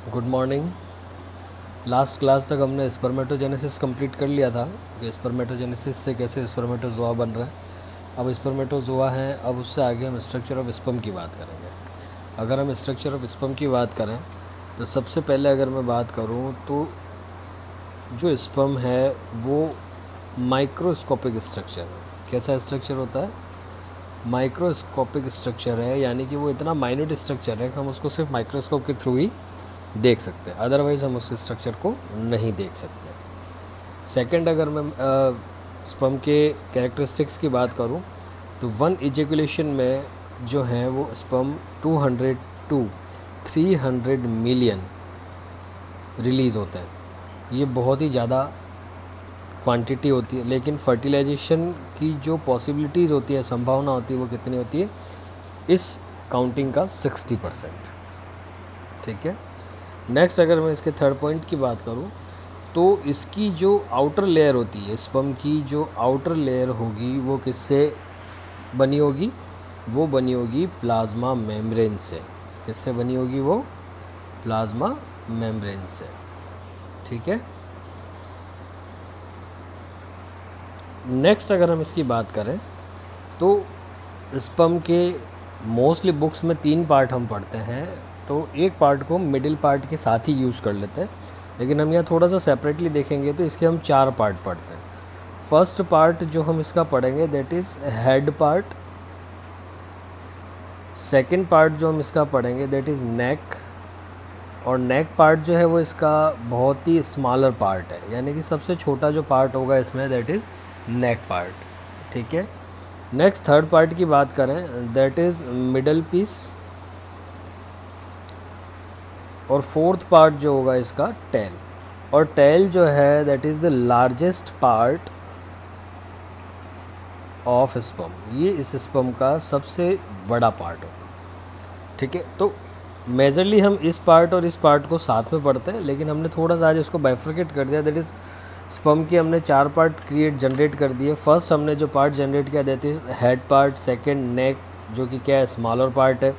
Good morning. Last class तक हमने spermatogenesis complete कर लिया था कि स्पर्मेटोजेनेसिस से कैसे स्पर्मेटोजोआ बन रहा है। अब स्पर्मेटोजोआ हैं, अब उससे आगे हम स्ट्रक्चर ऑफ स्पर्म की बात करेंगे। अगर हम स्ट्रक्चर ऑफ स्पर्म की बात करें तो सबसे पहले अगर मैं बात करूं तो जो स्पर्म है वो माइक्रोस्कोपिक स्ट्रक्चर है। कैसा स्ट्रक्चर होता है? माइक्रोस्कोपिक स्ट्रक्चर है, यानी कि वो इतना माइन्यूट स्ट्रक्चर है कि हम उसको सिर्फ माइक्रोस्कोप के थ्रू ही देख सकते हैं, अदरवाइज़ हम उस स्ट्रक्चर को नहीं देख सकते। सेकंड, अगर मैं स्पर्म के कैरेक्टरिस्टिक्स की बात करूं तो वन इजेकुलेशन में जो है वो स्पर्म 200 टू 300 मिलियन रिलीज़ होता है। ये बहुत ही ज़्यादा क्वांटिटी होती है, लेकिन फर्टिलाइजेशन की जो पॉसिबिलिटीज़ होती है, संभावना होती है, वो कितनी होती है? इस काउंटिंग का 60%। ठीक है। नेक्स्ट, अगर मैं इसके थर्ड पॉइंट की बात करूं तो इसकी जो आउटर लेयर होती है, स्पर्म की जो आउटर लेयर होगी वो किससे बनी होगी? वो बनी होगी प्लाज्मा मेम्ब्रेन से। किससे बनी होगी वो? प्लाज्मा मेम्ब्रेन से। ठीक है। नेक्स्ट, अगर हम इसकी बात करें तो स्पर्म के मोस्टली बुक्स में 3 पार्ट हम पढ़ते हैं, तो एक पार्ट को मिडिल पार्ट के साथ ही यूज़ कर लेते हैं, लेकिन हम यहाँ थोड़ा सा सेपरेटली देखेंगे तो इसके हम 4 पार्ट पढ़ते हैं। फर्स्ट पार्ट जो हम इसका पढ़ेंगे that is head part. Second part जो हम इसका पढ़ेंगे दैट इज़ नेक, और नेक पार्ट जो है वो इसका बहुत ही स्मॉलर पार्ट है, यानी कि सबसे छोटा जो पार्ट होगा इसमें दैट इज़ नेक पार्ट। ठीक है। नेक्स्ट, थर्ड पार्ट की बात करें दैट इज़ मिडल पीस, और फोर्थ पार्ट जो होगा इसका टेल, और टेल जो है that is the largest part of sperm. ये इस स्पर्म का सबसे बड़ा पार्ट होता है। ठीक है। तो मेजरली हम इस पार्ट और इस पार्ट को साथ में पढ़ते हैं, लेकिन हमने थोड़ा सा आज इसको बाइफर्केट कर दिया। दैट इज़ स्पर्म के हमने 4 पार्ट जनरेट कर दिए। फर्स्ट हमने जो पार्ट जनरेट किया that is head part, second neck जो कि क्या है, स्मॉलर पार्ट है,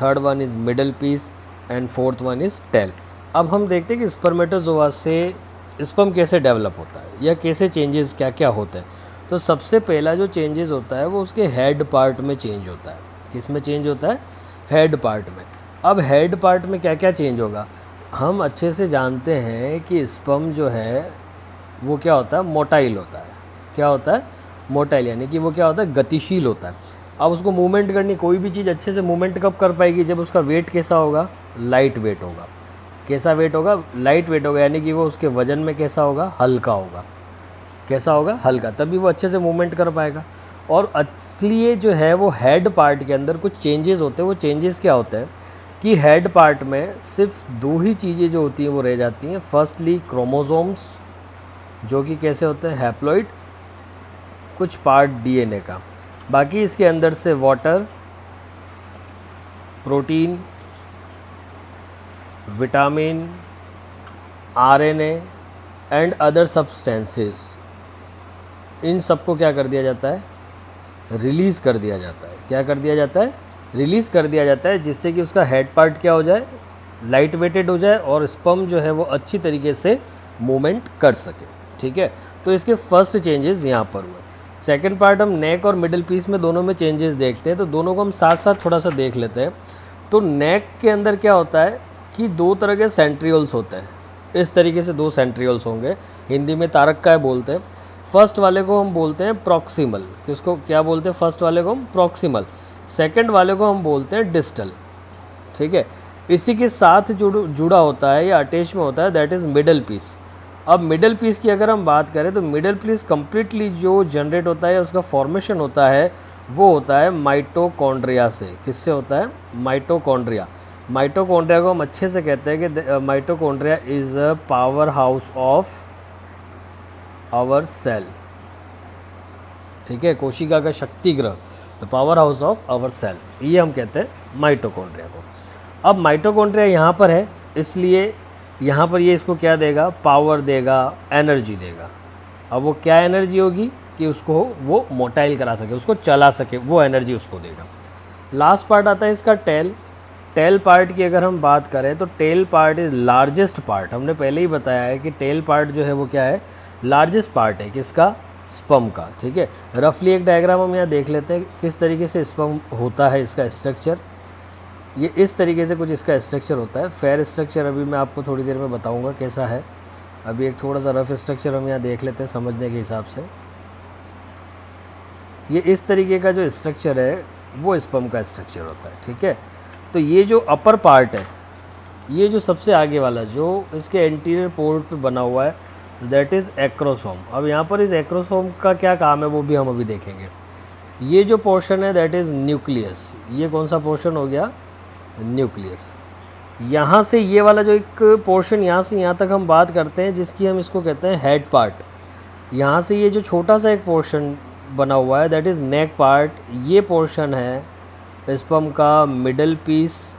third one is middle piece, and fourth one is tail. अब हम देखते हैं कि स्पर्मेटोजोआ से स्पर्म कैसे डेवलप होता है या कैसे चेंजेस क्या क्या होते हैं। तो सबसे पहला जो चेंजेस होता है वो उसके हेड पार्ट में चेंज होता है। किस में चेंज होता है? हेड पार्ट में। अब हेड पार्ट में क्या क्या चेंज होगा? हम अच्छे से जानते हैं कि स्पर्म जो है वो क्या होता है? मोटाइल होता है। क्या होता है? मोटाइल, यानी कि वो क्या होता है? गतिशील होता है। अब उसको मूवमेंट करनी, कोई भी चीज़ अच्छे से मूवमेंट कब कर पाएगी? जब उसका वेट कैसा होगा? लाइट वेट होगा। कैसा वेट होगा? लाइट वेट होगा, यानी कि वो उसके वजन में कैसा होगा? हल्का होगा। कैसा होगा? हल्का। तभी वो अच्छे से मूवमेंट कर पाएगा। और इसलिए जो है वो हेड पार्ट के अंदर कुछ चेंजेस होते हैं। वो चेंजेस क्या होते हैं कि हेड पार्ट में सिर्फ 2 ही चीज़ें जो होती हैं वो रह जाती हैं। फर्स्टली क्रोमोसोम्स, जो कि कैसे होते हैं? हैप्लॉइड, कुछ पार्ट डीएनए का। बाकी इसके अंदर से water, protein, vitamin, RNA and other substances, इन सबको क्या कर दिया जाता है? रिलीज़ कर दिया जाता है। क्या कर दिया जाता है? रिलीज़ कर दिया जाता है, जिससे कि उसका हेड पार्ट क्या हो जाए? लाइट वेटेड हो जाए, और स्पर्म जो है वो अच्छी तरीके से मूवमेंट कर सके। ठीक है। तो इसके फर्स्ट चेंजेस यहाँ पर हुए। सेकंड पार्ट हम नेक और मिडिल पीस में दोनों में चेंजेस देखते हैं, तो दोनों को हम साथ साथ थोड़ा सा देख लेते हैं। तो नेक के अंदर क्या होता है कि 2 तरह के सेंट्रियोल्स होते हैं। इस तरीके से 2 सेंट्रियोल्स होंगे, हिंदी में तारक काय बोलते हैं। फर्स्ट वाले को हम बोलते हैं प्रॉक्सिमल। किसको क्या बोलते हैं? फर्स्ट वाले को हम प्रॉक्सिमल। सेकंड वाले को हम बोलते हैं डिस्टल। ठीक है। इसी के साथ जुड़ा होता है या अटैच में होता है दैट इज़ मिडल पीस। अब मिडल पीस की अगर हम बात करें तो मिडल पीस कम्प्लीटली जो जनरेट होता है, उसका फॉर्मेशन होता है, वो होता है माइटोकॉन्ड्रिया से। किससे होता है? माइटोकॉन्ड्रिया। माइटोकॉन्ड्रिया को हम अच्छे से कहते हैं कि mitochondria is a powerhouse of our cell. ठीक है। कोशिका का शक्ति ग्रह, the powerhouse of our cell, ये हम कहते हैं माइटोकॉन्ड्रिया को। अब माइटोकॉन्ड्रिया यहाँ पर है, इसलिए यहाँ पर ये इसको क्या देगा? पावर देगा, एनर्जी देगा। अब वो क्या एनर्जी होगी कि उसको वो मोटाइल करा सके, उसको चला सके, वो एनर्जी उसको देगा। लास्ट पार्ट आता है इसका टेल। टेल पार्ट की अगर हम बात करें तो tail part is largest part. हमने पहले ही बताया है कि टेल पार्ट जो है वो क्या है, लार्जेस्ट पार्ट है किसका, स्पर्म का। ठीक है, रफली एक डायग्राम हम यहाँ देख लेते हैं किस तरीके से स्पर्म होता है, इसका स्ट्रक्चर। ये इस तरीके से कुछ इसका स्ट्रक्चर होता है। फेयर स्ट्रक्चर अभी मैं आपको थोड़ी देर में बताऊँगा कैसा है। अभी एक थोड़ा सा रफ स्ट्रक्चर हम यहाँ देख लेते हैं समझने के हिसाब से। ये इस तरीके का जो स्ट्रक्चर है वो स्पर्म का स्ट्रक्चर होता है। ठीक है, तो ये जो अपर पार्ट है, ये जो सबसे आगे वाला जो इसके एंटीरियर पोर्ट पे बना हुआ है, दैट इज़ एक्रोसोम। अब यहाँ पर इस एक्रोसोम का क्या काम है वो भी हम अभी देखेंगे। ये जो पोर्शन है दैट इज़ न्यूक्लियस। ये कौन सा पोर्शन हो गया, न्यूक्लियस। यहाँ से ये वाला जो एक पोर्शन यहाँ से यहाँ तक हम बात करते हैं जिसकी हम इसको कहते हैं हेड पार्ट। यहाँ से ये जो छोटा सा एक पोर्शन बना हुआ है दैट इज़ नेक पार्ट। ये पोर्शन है स्पर्म का मिडल पीस,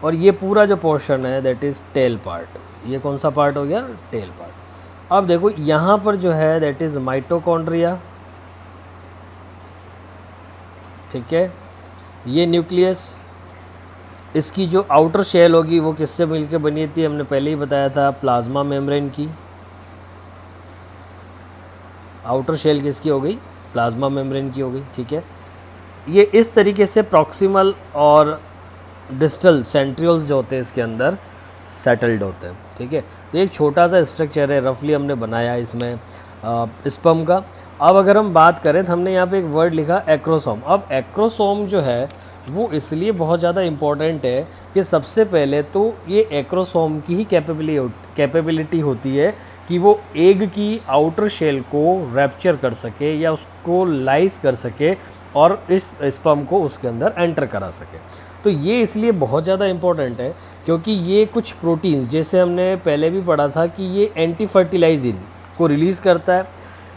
और ये पूरा जो पोर्शन है दैट इज़ टेल पार्ट। ये कौन सा पार्ट हो गया, टेल पार्ट। अब देखो यहाँ पर जो है दैट इज़ माइटोकॉन्ड्रिया। ठीक है, ये न्यूक्लियस। इसकी जो आउटर शेल होगी वो किससे मिलकर बनी थी, हमने पहले ही बताया था, प्लाज्मा मेम्ब्रेन की। आउटर शेल किसकी हो गई, प्लाज्मा मेम्ब्रेन की हो गई। ठीक है, ये इस तरीके से प्रॉक्सिमल और डिस्टल सेंट्रियोल्स जो होते हैं इसके अंदर सेटल्ड होते हैं। ठीक है, तो एक छोटा सा स्ट्रक्चर है रफली हमने बनाया इसमें स्पर्म का। अब अगर हम बात करें तो हमने यहाँ पे एक वर्ड लिखा एक्रोसोम। अब एक्रोसोम जो है वो इसलिए बहुत ज़्यादा इम्पॉर्टेंट है कि सबसे पहले तो ये एक्रोसोम की ही कैपेबिलिटी होती है कि वो एग की आउटर शेल को रैप्चर कर सके या उसको लाइस कर सके और इस स्पर्म को उसके अंदर एंटर करा सके। तो ये इसलिए बहुत ज़्यादा इम्पॉर्टेंट है क्योंकि ये कुछ प्रोटीन्स, जैसे हमने पहले भी पढ़ा था कि ये एंटी फर्टिलाइजिन को रिलीज़ करता है।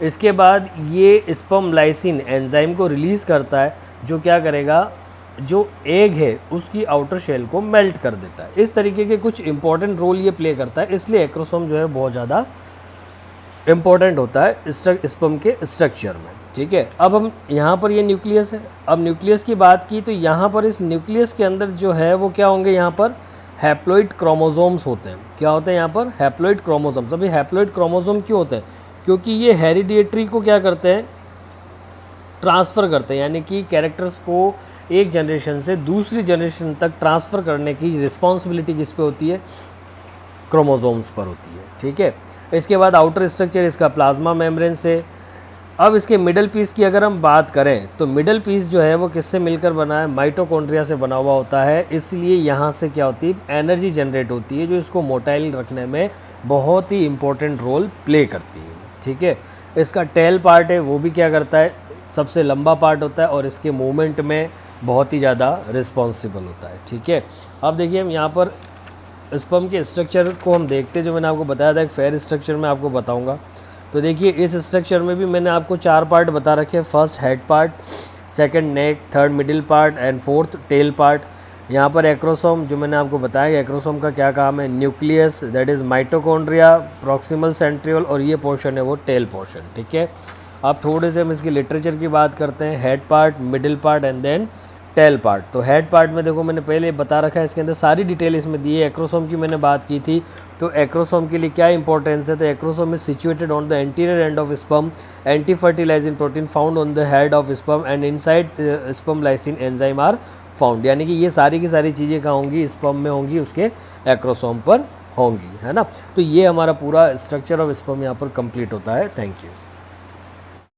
इसके बाद ये स्पर्म लाइसिन एंजाइम को रिलीज़ करता है जो क्या करेगा, जो एग है उसकी आउटर शेल को मेल्ट कर देता है। इस तरीके के कुछ इंपॉर्टेंट रोल ये प्ले करता है, इसलिए एक्रोसोम जो है बहुत ज़्यादा इम्पॉर्टेंट होता है स्पर्म के स्ट्रक्चर में। ठीक है, अब हम यहाँ पर ये न्यूक्लियस है। अब न्यूक्लियस की बात की तो यहाँ पर इस न्यूक्लियस के अंदर जो है वो क्या होंगे, यहाँ पर हैप्लॉइड क्रोमोसोम्स होते हैं। क्या होते हैं यहाँ पर, हैप्लॉइड क्रोमोसोम्स। अभी हैप्लॉइड क्रोमोसोम क्यों होते हैं, क्योंकि ये हेरिडिएटरी को क्या करते हैं, ट्रांसफ़र करते हैं, यानी कि कैरेक्टर्स को एक जनरेशन से दूसरी जनरेशन तक ट्रांसफ़र करने की रिस्पॉन्सिबिलिटी किस पे होती है, क्रोमोसोम्स पर होती है। ठीक है, इसके बाद आउटर स्ट्रक्चर इसका प्लाज्मा मेम्ब्रेन से। अब इसके मिडल पीस की अगर हम बात करें तो मिडल पीस जो है वो किससे मिलकर बना है, माइटोकॉन्ड्रिया से बना हुआ होता है। इसलिए यहाँ से क्या होती है, एनर्जी जनरेट होती है जो इसको मोटाइल रखने में बहुत ही इम्पोर्टेंट रोल प्ले करती है। ठीक है, इसका टेल पार्ट है वो भी क्या करता है, सबसे लंबा पार्ट होता है और इसके मूवमेंट में बहुत ही ज़्यादा रिस्पॉन्सिबल होता है। ठीक है, अब देखिए हम यहाँ पर स्पर्म के स्ट्रक्चर को हम देखते हैं, जो मैंने आपको बताया था एक फेयर स्ट्रक्चर में आपको बताऊंगा। तो देखिए इस स्ट्रक्चर में भी मैंने आपको 4 पार्ट बता रखे हैं। First head part, second neck, third middle part and fourth tail part. यहाँ पर एक्रोसोम जो मैंने आपको बताया, एक्रोसोम का क्या काम है, nucleus that is mitochondria, proximal centriole, और ये पोर्शन है वो टेल पोर्शन। ठीक है, अब थोड़े से हम इसकी लिटरेचर की बात करते हैं। Head part, middle part and then tail part. तो हेड पार्ट में देखो मैंने पहले बता रखा है, इसके अंदर सारी डिटेल इसमें दी है। एक्रोसोम की मैंने बात की थी, तो एक्रोसोम के लिए क्या इंपॉर्टेंस है, तो acrosome is situated on the anterior end of sperm, anti fertilizing protein found on the head of sperm and inside sperm lysin enzyme are found. यानी कि ये सारी की सारी चीज़ें कहाँ होंगी, स्पर्म में होंगी, उसके एक्रोसोम पर होंगी, है ना। तो ये हमारा पूरा स्ट्रक्चर ऑफ स्पर्म यहाँ पर कंप्लीट होता है। Thank you.